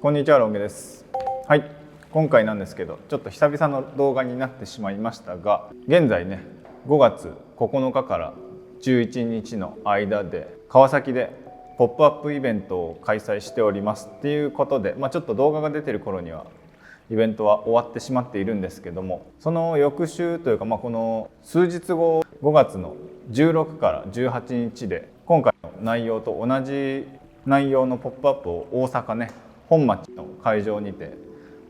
こんにちは、ロン毛です。はい、今回なんですけど、ちょっと久々の動画になってしまいましたが、現在ね、5月9日から11日の間で川崎でポップアップイベントを開催しておりますっていうことで、ちょっと動画が出てる頃にはイベントは終わってしまっているんですけども、その翌週というか、この数日後、5月の16から18日で今回の内容と同じ内容のポップアップを大阪ね、本町の会場にて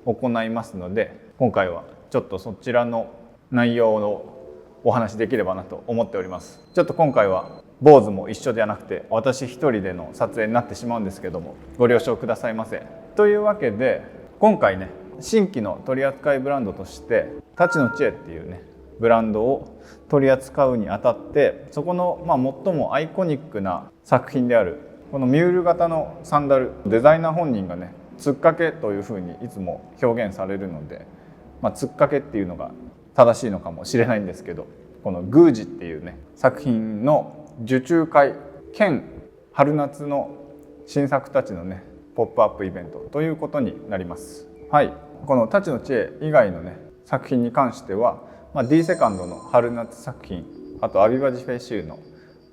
行いますので、今回はちょっとそちらの内容をお話しできればなと思っております。ちょっと今回は坊主も一緒ではなくて私一人での撮影になってしまうんですけども、ご了承くださいませ。というわけで今回ね、新規の取扱いブランドとして立ちの知恵っていうねブランドを取り扱うにあたって、そこの最もアイコニックな作品であるこのミュール型のサンダル、デザイナー本人がねつっかけというふうにいつも表現されるので、つっかけっていうのが正しいのかもしれないんですけど、この宮司っていうね作品の受注会兼春夏の新作たちのねポップアップイベントということになります。はい、この立ちの知恵以外のね作品に関しては、D セカンドの春夏作品、あとアビバジフェシューの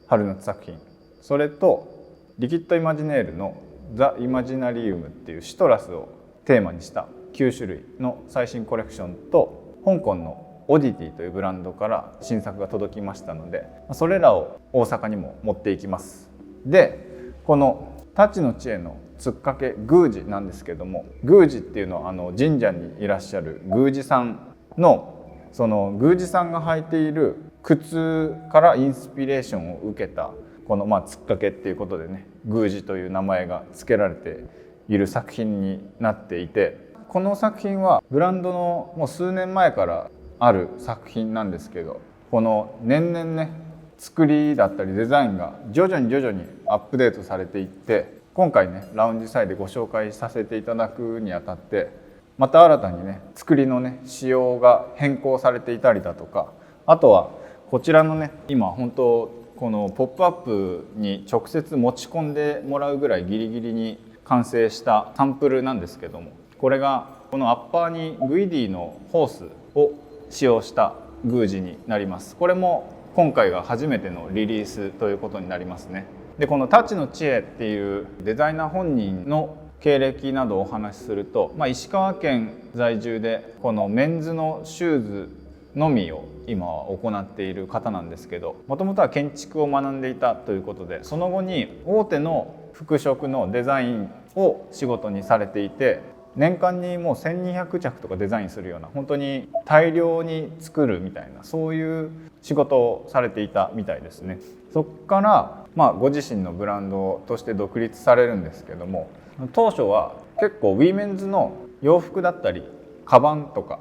春夏作品、それとリキッドイマジネールのザ・イマジナリウムっていうシトラスをテーマにした9種類の最新コレクションと、香港のオディティというブランドから新作が届きましたので、それらを大阪にも持っていきます。で、この立ちの知恵のつっかけ宮司なんですけども、宮司っていうのは神社にいらっしゃる宮司さんの、その宮司さんが履いている靴からインスピレーションを受けたこのつっかけっていうことでね、宮司という名前が付けられている作品になっていて、この作品はブランドのもう数年前からある作品なんですけど、この年々ね作りだったりデザインが徐々にアップデートされていって、今回ねラウンジサイでご紹介させていただくにあたって、また新たにね作りのね仕様が変更されていたりだとか、あとはこちらのね今本当このポップアップに直接持ち込んでもらうぐらいギリギリに完成したサンプルなんですけども、これがこのアッパーにグイディのホースを使用した宮司になります。これも今回が初めてのリリースということになりますね。で、この立ちの知恵っていうデザイナー本人の経歴などをお話しすると、石川県在住でこのメンズのシューズのみを今は行っている方なんですけど、もともとは建築を学んでいたということで、その後に大手の服飾のデザインを仕事にされていて、年間にもう1200着とかデザインするような、本当に大量に作るみたいな、そういう仕事をされていたみたいですね。そこからご自身のブランドとして独立されるんですけども、当初は結構ウィメンズの洋服だったりカバンとか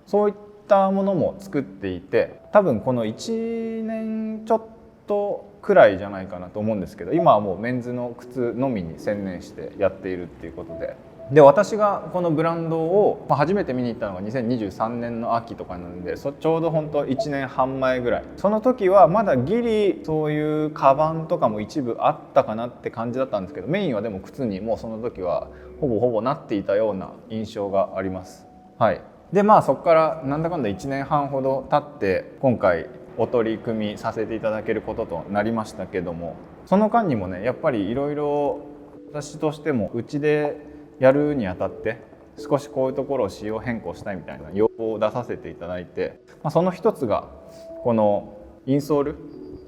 そういったものも作っていて、多分この1年ちょっとくらいじゃないかなと思うんですけど、今はもうメンズの靴のみに専念してやっているっていうことで、私がこのブランドを初めて見に行ったのが2023年の秋とかなんで、ちょうど本当1年半前ぐらい。その時はまだギリそういうカバンとかも一部あったかなって感じだったんですけど、メインはでも靴にもうその時はほぼなっていたような印象があります。はい。でそこからなんだかんだ1年半ほど経って今回お取り組みさせていただけることとなりましたけども、その間にもねやっぱりいろいろ私としてもうちでやるにあたって少しこういうところを仕様変更したいみたいな要望を出させていただいて、その一つがこのインソール。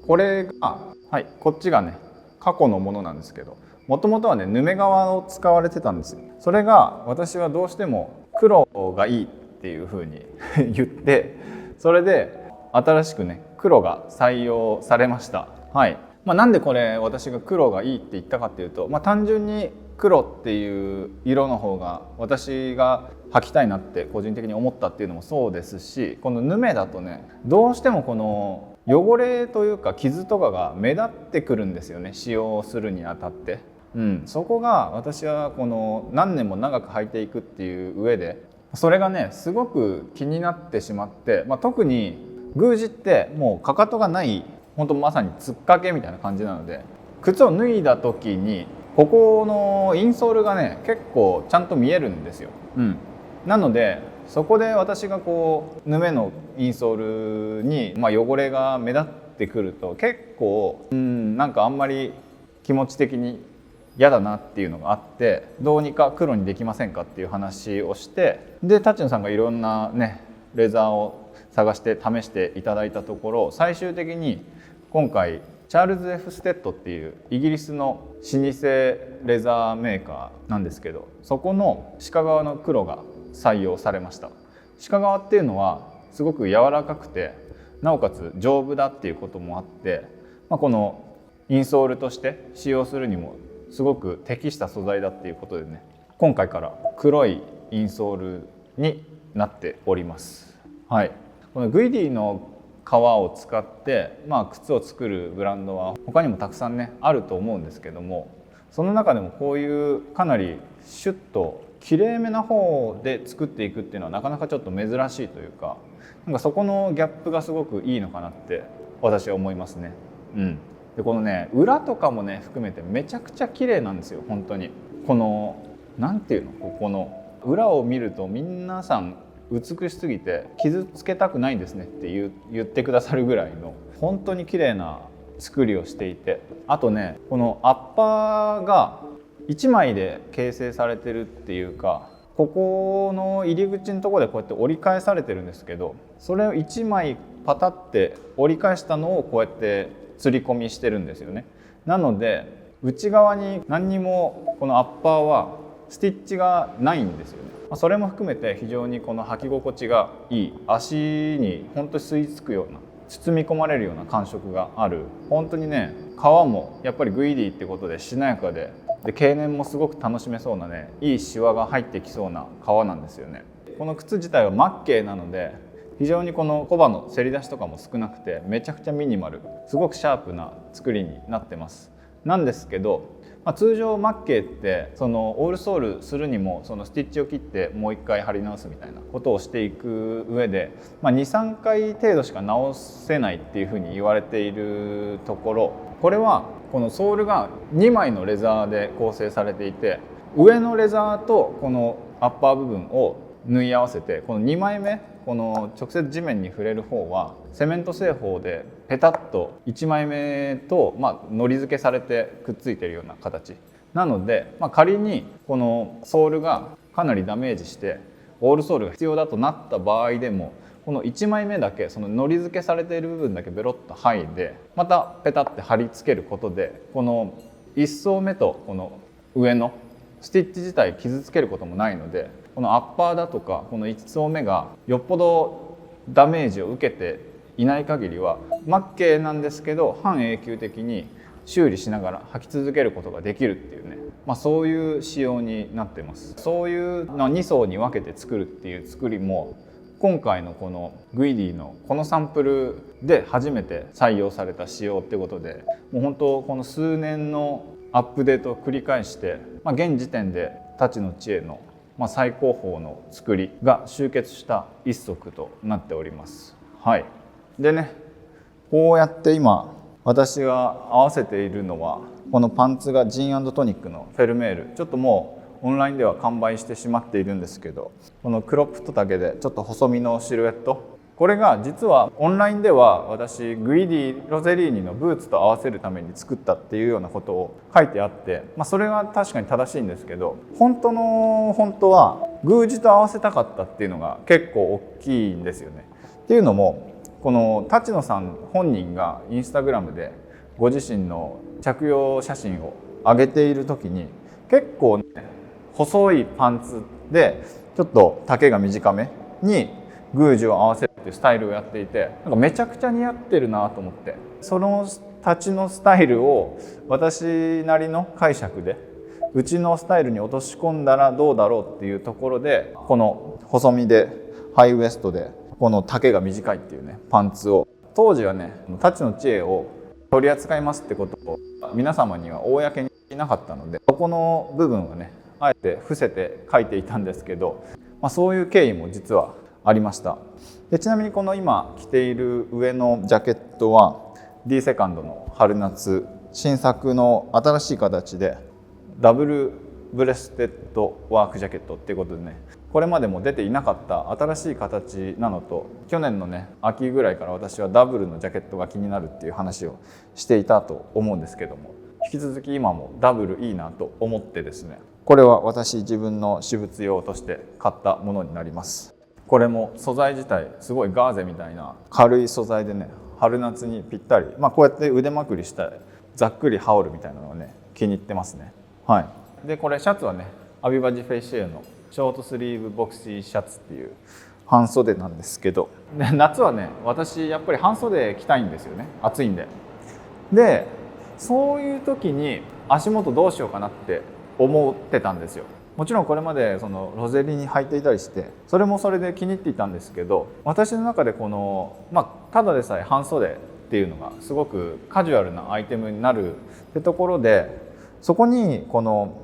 これがこっちがね過去のものなんですけど、もともとはねヌメ革を使われてたんですよ。それが私はどうしても黒がいいっていうふうに言って、それで新しくね黒が採用されました。はい。なんでこれ私が黒がいいって言ったかっていうと、単純に黒っていう色の方が私が履きたいなって個人的に思ったっていうのもそうですし、このヌメだとねどうしてもこの汚れというか傷とかが目立ってくるんですよね、使用するにあたって。そこが私はこの何年も長く履いていくっていう上でそれがねすごく気になってしまって、特に宮司ってもうかかとがない、本当まさにつっかけみたいな感じなので、靴を脱いだ時にここのインソールがね結構ちゃんと見えるんですよ。なのでそこで私がこうヌメのインソールに、汚れが目立ってくると結構なんかあんまり気持ち的に嫌だなっていうのがあって、どうにか黒にできませんかっていう話をして、でタッチノさんがいろんなねレザーを探して試していただいたところ、最終的に今回チャールズ・F・ステッドっていうイギリスの老舗レザーメーカーなんですけど、そこの鹿革の黒が採用されました。鹿革っていうのはすごく柔らかくてなおかつ丈夫だっていうこともあって、このインソールとして使用するにもすごく適した素材だっていうことでね、今回から黒いインソールになっております。はい、このグイディの革を使って、靴を作るブランドは他にもたくさんねあると思うんですけども、その中でもこういうかなりシュッときれいめな方で作っていくっていうのはなかなかちょっと珍しいというか、なんかそこのギャップがすごくいいのかなって私は思いますね。でこのね裏とかもね含めてめちゃくちゃ綺麗なんですよ。本当にこのなんていうの、ここの裏を見ると皆さん美しすぎて傷つけたくないですねって言ってくださるぐらいの本当に綺麗な作りをしていて、あとねこのアッパーが1枚で形成されてるっていうか、ここの入り口のところでこうやって折り返されてるんですけど、それを1枚パタって折り返したのをこうやって釣り込みしてるんですよね。なので内側に何にもこのアッパーはスティッチがないんですよね。それも含めて非常にこの履き心地がいい、足に本当に吸い付くような、包み込まれるような感触がある、本当にね革もやっぱりグイディってことでしなやかで経年もすごく楽しめそうなね、いいシワが入ってきそうな革なんですよね。この靴自体はマッケーなので非常にこのコバのせり出しとかも少なくてめちゃくちゃミニマル、すごくシャープな作りになってます。なんですけど、通常マッケーってそのオールソールするにもそのスティッチを切ってもう一回貼り直すみたいなことをしていく上で、2,3 回程度しか直せないっていうふうに言われているところ、これはこのソールが2枚のレザーで構成されていて、上のレザーとこのアッパー部分を縫い合わせて、この2枚目この直接地面に触れる方はセメント製法でペタッと1枚目とのり付けされてくっついているような形なので、仮にこのソールがかなりダメージしてオールソールが必要だとなった場合でも、この1枚目だけそののり付けされている部分だけベロッと剥いでまたペタッて貼り付けることで、この1層目とこの上のスティッチ自体傷つけることもないので、このアッパーだとかこの1層目がよっぽどダメージを受けていない限りはマッケーなんですけど半永久的に修理しながら履き続けることができるっていうね、そういう仕様になってます。そういうの2層に分けて作るっていう作りも今回のこのグイディのこのサンプルで初めて採用された仕様ってことで、もう本当この数年のアップデートを繰り返して、現時点でタチノチエの最高峰の作りが集結した一足となっております。はい、でね、こうやって今私が合わせているのはこのパンツがジン&トニックのフェルメール、ちょっともうオンラインでは完売してしまっているんですけど、このクロップト丈でちょっと細身のシルエット、これが実はオンラインでは私グイディ・ロゼリーニのブーツと合わせるために作ったっていうようなことを書いてあって、それは確かに正しいんですけど、本当はグージと合わせたかったっていうのが結構大きいんですよね。っていうのもこのタチノさん本人がインスタグラムでご自身の着用写真を上げている時に結構ね細いパンツでちょっと丈が短めにグージを合わせるっていうスタイルをやっていて、なんかめちゃくちゃ似合ってるなと思って、その立ちのスタイルを私なりの解釈でうちのスタイルに落とし込んだらどうだろうっていうところで、この細身でハイウエストでこの丈が短いっていうねパンツを、当時はねタチノチエを取り扱いますってことを皆様には公にしなかったので、そこの部分はねあえて伏せて書いていたんですけど、そういう経緯も実はありました。でちなみにこの今着ている上のジャケットは D セカンドの春夏新作の新しい形でダブルブレステッドワークジャケットっていうことでね、これまでも出ていなかった新しい形なのと、去年のね秋ぐらいから私はダブルのジャケットが気になるっていう話をしていたと思うんですけども、引き続き今もダブルいいなと思ってですね、これは私自分の私物用として買ったものになります。これも素材自体すごいガーゼみたいな軽い素材でね、春夏にぴったり、こうやって腕まくりしたざっくり羽織るみたいなのがね気に入ってますね。はい。でこれシャツはねアビバジフェイシェのショートスリーブボクシーシャツっていう半袖なんですけど、で夏はね私やっぱり半袖着たいんですよね、暑いんで。でそういう時に足元どうしようかなって思ってたんですよ。もちろんこれまでそのロゼリに履いていたりしてそれもそれで気に入っていたんですけど、私の中でこのただでさえ半袖っていうのがすごくカジュアルなアイテムになるってところで、そこにこの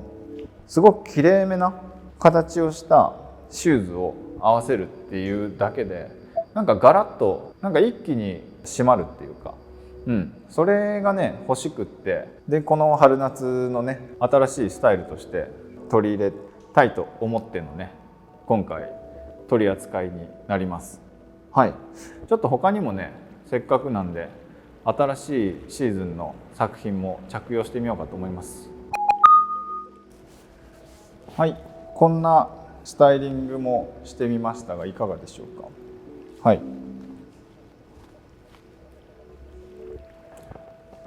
すごくきれいめな形をしたシューズを合わせるっていうだけでなんかガラッとなんか一気に締まるっていうか、それがね欲しくって、でこの春夏のね新しいスタイルとして取り入れたいと思ってのね今回取り扱いになります。はい。ちょっと他にもねせっかくなんで新しいシーズンの作品も着用してみようかと思います。はい、こんなスタイリングもしてみましたがいかがでしょうか。はい。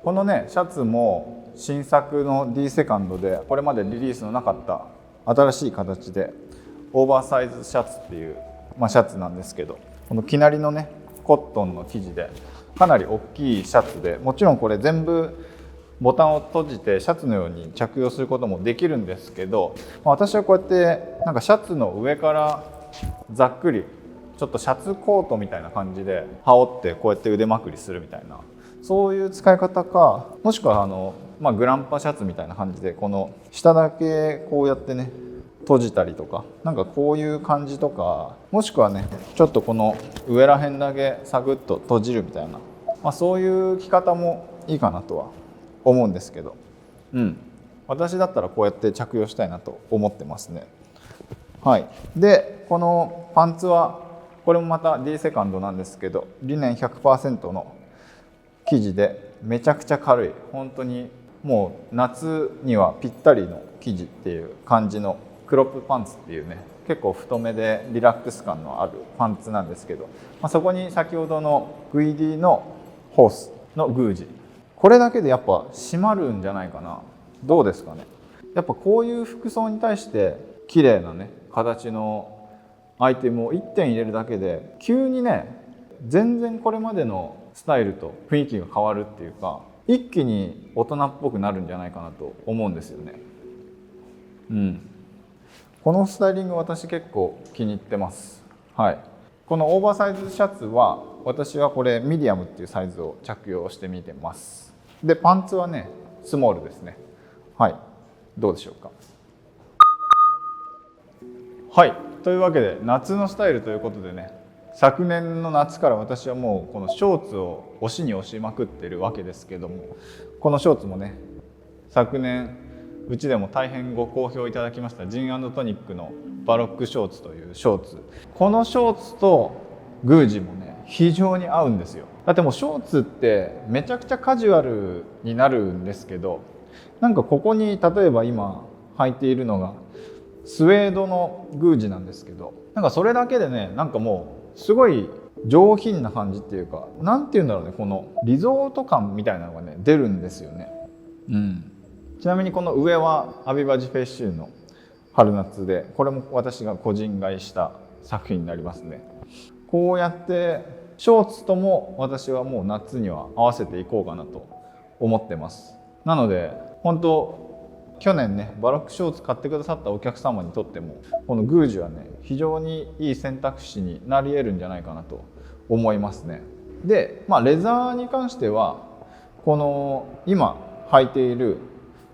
このねシャツも新作の D セカンドでこれまでリリースのなかった新しい形でオーバーサイズシャツっていう、シャツなんですけど、この生成りのねコットンの生地でかなり大きいシャツで、もちろんこれ全部ボタンを閉じてシャツのように着用することもできるんですけど、私はこうやってなんかシャツの上からざっくりちょっとシャツコートみたいな感じで羽織ってこうやって腕まくりするみたいな、そういう使い方か、もしくはグランパシャツみたいな感じでこの下だけこうやってね閉じたりとか、なんかこういう感じとか、もしくはねちょっとこの上ら辺だけサクッと閉じるみたいな、そういう着方もいいかなとは思うんですけど、私だったらこうやって着用したいなと思ってますね。はい。でこのパンツはこれもまた D セカンドなんですけど、リネン 100% の生地でめちゃくちゃ軽い、本当にもう夏にはぴったりの生地っていう感じのクロップパンツっていうね、結構太めでリラックス感のあるパンツなんですけど、そこに先ほどのグイディのホースの宮司、これだけでやっぱ締まるんじゃないかな。どうですかね。やっぱこういう服装に対して綺麗なね形のアイテムを1点入れるだけで急にね全然これまでのスタイルと雰囲気が変わるっていうか、一気に大人っぽくなるんじゃないかなと思うんですよね。このスタイリング私結構気に入ってます。はい。このオーバーサイズシャツは私はこれミディアムっていうサイズを着用してみてます。でパンツはねスモールですね。はい。どうでしょうか。はい。というわけで夏のスタイルということでね、昨年の夏から私はもうこのショーツを押しに押しまくってるわけですけども、このショーツもね昨年うちでも大変ご好評いただきましたジン&トニックのバロックショーツというショーツ、このショーツと宮司もね非常に合うんですよ。だってもうショーツってめちゃくちゃカジュアルになるんですけど、なんかここに例えば今履いているのがスウェードの宮司なんですけど、なんかそれだけでねなんかもうすごい上品な感じっていうか、なんていうんだろうね、このリゾート感みたいなのがね出るんですよね。ちなみにこの上はアビバジフェイシューの春夏で、これも私が個人買いした作品になりますね。こうやってショーツとも私はもう夏には合わせていこうかなと思ってます。なので本当去年ねバロックショーツ買ってくださったお客様にとってもこの宮司はね非常にいい選択肢になり得るんじゃないかなと思いますね。で、レザーに関してはこの今履いている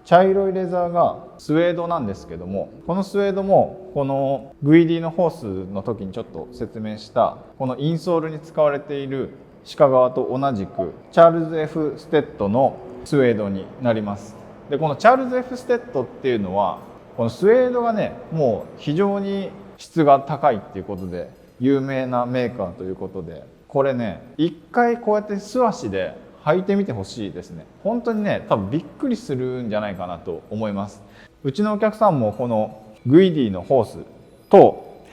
茶色いレザーがスウェードなんですけども、このスウェードもこのグイディのホースの時にちょっと説明したこのインソールに使われている鹿革と同じくチャールズ F ステッドのスウェードになります。でこのチャールズ・エフステッドっていうのはこのスウェードがねもう非常に質が高いっていうことで有名なメーカーということで、これね一回こうやって素足で履いてみてほしいですね。本当にね多分びっくりするんじゃないかなと思います。うちのお客さんもこのグイディのホースと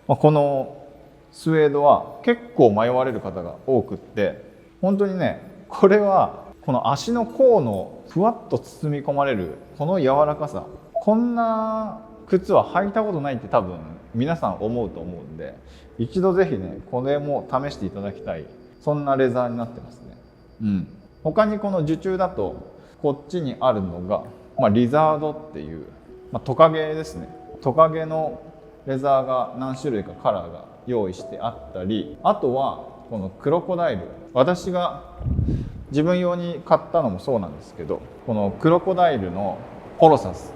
このスウェードは結構迷われる方が多くって、本当にねこれはこの足の甲のふわっと包み込まれるこの柔らかさ、こんな靴は履いたことないって多分皆さん思うと思うんで、一度ぜひねこれも試していただきたい、そんなレザーになってますね。他にこの受注だとこっちにあるのが、リザードっていう、トカゲですね。トカゲのレザーが何種類かカラーが用意してあったり、あとはこのクロコダイル、私が自分用に買ったのもそうなんですけど、このクロコダイルのポロサス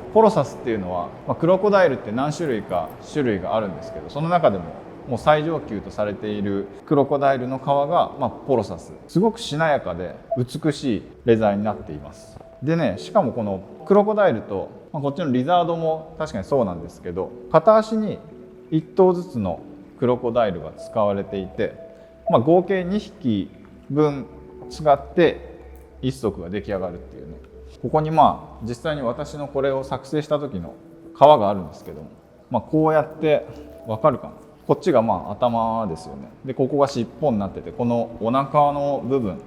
っていうのは、クロコダイルって何種類か種類があるんですけど、その中でももう最上級とされているクロコダイルの皮が、ポロサス、すごくしなやかで美しいレザーになっています。でね、しかもこのクロコダイルと、こっちのリザードも確かにそうなんですけど、片足に1頭ずつのクロコダイルが使われていて、合計2匹分使って1足が出来上がるっていうね。ここに実際に私のこれを作成した時の皮があるんですけども、こうやってわかるかな、こっちが頭ですよね。でここが尻尾になってて、このお腹の部分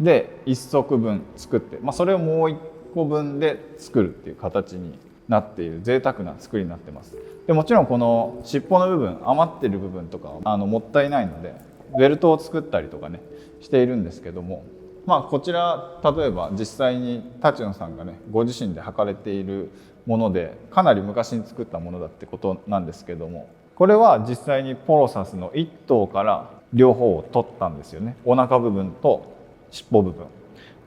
で1足分作って、それをもう1個分で作るっていう形になっている贅沢な作りになってます。でもちろんこの尻尾の部分、余ってる部分とかもったいないのでベルトを作ったりとかねしているんですけども、こちら例えば実際に立野さんがねご自身で履かれているもので、かなり昔に作ったものだってことなんですけども、これは実際にポロサスの1頭から両方を取ったんですよね。お腹部分と尻尾部分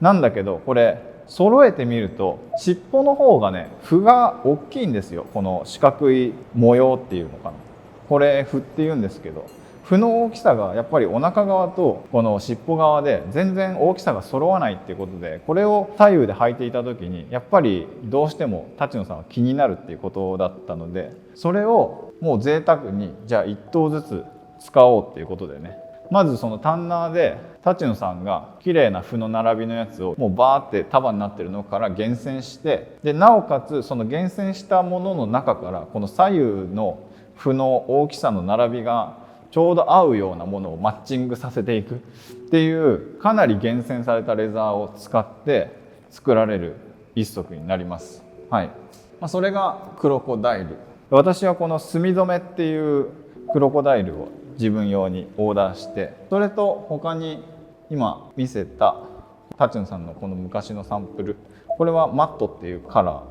なんだけど、これ揃えてみると尻尾の方がね斑が大きいんですよ。この四角い模様っていうのかな、これ斑っていうんですけど、斑の大きさがやっぱりお腹側とこの尻尾側で全然大きさが揃わないっていうことで、これを左右で履いていた時にやっぱりどうしても立野さんは気になるっていうことだったので、それをもう贅沢にじゃあ1頭ずつ使おうっていうことでね、まずそのタンナーで立野さんが綺麗な斑の並びのやつをもうバーって束になってるのから厳選して、でなおかつその厳選したものの中からこの左右の斑の大きさの並びがちょうど合うようなものをマッチングさせていくっていうかなり厳選されたレザーを使って作られる一足になります。それがクロコダイル。私はこの墨染めっていうクロコダイルを自分用にオーダーして、それと他に今見せた立野さんのこの昔のサンプル、これはマットっていうカラ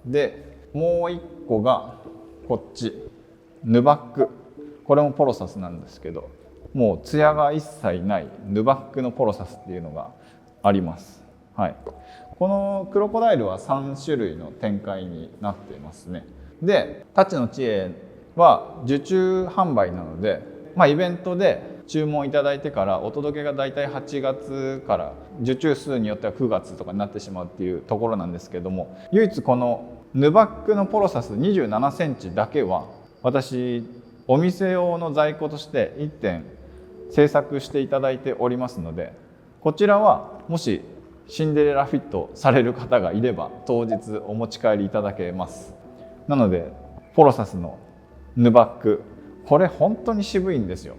ーで、もう一個がこっちヌバック、これもポロサスなんですけど、もうツヤが一切ないヌバックのポロサスっていうのがあります。このクロコダイルは3種類の展開になっていますね。で立野知恵は受注販売なので、イベントで注文いただいてからお届けがだいたい8月から受注数によっては9月とかになってしまうっていうところなんですけども、唯一このヌバックのポロサス27センチだけは私お店用の在庫として1点製作していただいておりますので、こちらはもしシンデレラフィットされる方がいれば当日お持ち帰りいただけます。なのでポロサスのヌバック、これ本当に渋いんですよ。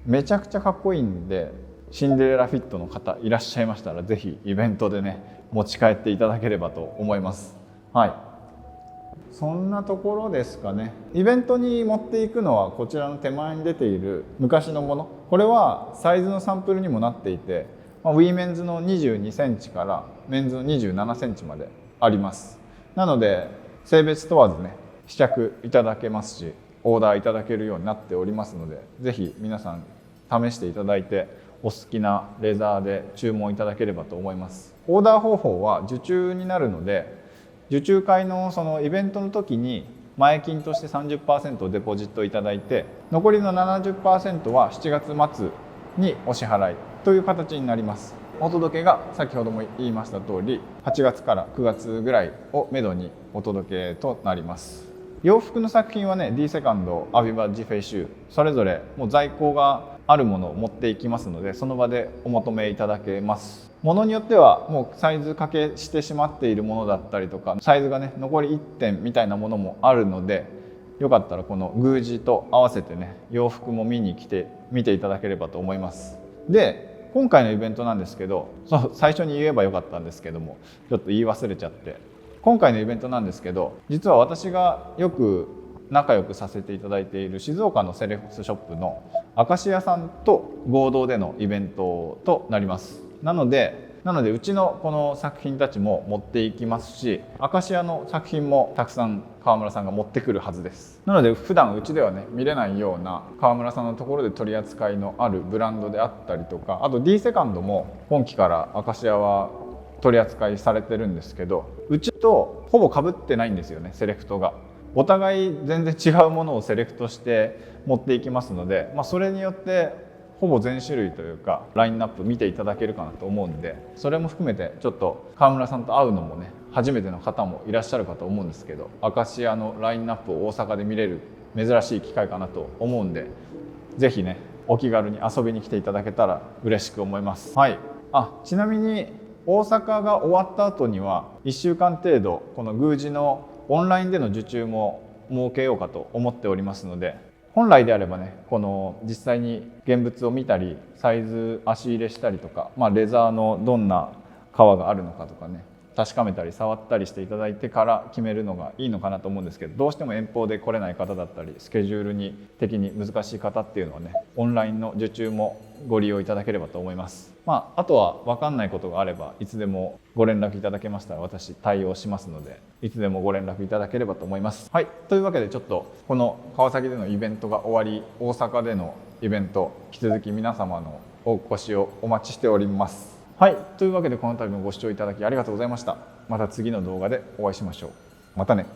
めちゃくちゃかっこいいんで、シンデレラフィットの方いらっしゃいましたらぜひイベントでね持ち帰っていただければと思います。そんなところですかね。イベントに持っていくのはこちらの手前に出ている昔のもの、これはサイズのサンプルにもなっていて、ウィーメンズの22センチからメンズの27センチまであります。なので性別問わずね試着いただけますし、オーダーいただけるようになっておりますので、ぜひ皆さん試していただいてお好きなレザーで注文いただければと思います。オーダー方法は受注になるので、受注会のそのイベントの時に前金として 30% デポジットいただいて、残りの 70% は7月末にお支払いという形になります。お届けが先ほども言いました通り8月から9月ぐらいをめどにお届けとなります。洋服の作品はね D セカンド、アビバ、ジフェイシューそれぞれもう在庫があるものを持っていきますので、その場でお求めいただけます。ものによってはもうサイズ掛けしてしまっているものだったりとか、サイズがね残り1点みたいなものもあるので、よかったらこの宮司と合わせてね洋服も見に来て見ていただければと思います。で今回のイベントなんですけど、最初に言えばよかったんですけどもちょっと言い忘れちゃって、今回のイベントなんですけど、実は私がよく仲良くさせていただいている静岡のセレクトショップの明石屋さんと合同でのイベントとなります。なのでうちのこの作品たちも持っていきますし、明石屋の作品もたくさん川村さんが持ってくるはずです。なので普段うちではね見れないような川村さんのところで取り扱いのあるブランドであったりとか、あと D セカンドも今期から明石屋は取り扱いされてるんですけど、うちとほぼ被ってないんですよね、セレクトが。お互い全然違うものをセレクトして持っていきますので、それによってほぼ全種類というかラインナップ見ていただけるかなと思うんで、それも含めてちょっと川村さんと会うのもね初めての方もいらっしゃるかと思うんですけど、明石屋のラインナップを大阪で見れる珍しい機会かなと思うんで、是非ねお気軽に遊びに来ていただけたら嬉しく思います。はい、ちなみに大阪が終わった後には1週間程度この宮司のオンラインでの受注も設けようかと思っておりますので、本来であればねこの実際に現物を見たりサイズ足入れしたりとか、レザーのどんな革があるのかとかね確かめたり触ったりしていただいてから決めるのがいいのかなと思うんですけど、どうしても遠方で来れない方だったりスケジュール的に難しい方っていうのはねオンラインの受注もご利用いただければと思います。あとは分かんないことがあればいつでもご連絡いただけましたら私対応しますので、いつでもご連絡いただければと思います。はい、というわけでちょっとこの川崎でのイベントが終わり、大阪でのイベント引き続き皆様のお越しをお待ちしております。はい、というわけでこの度もご視聴いただきありがとうございました。また次の動画でお会いしましょう。またね。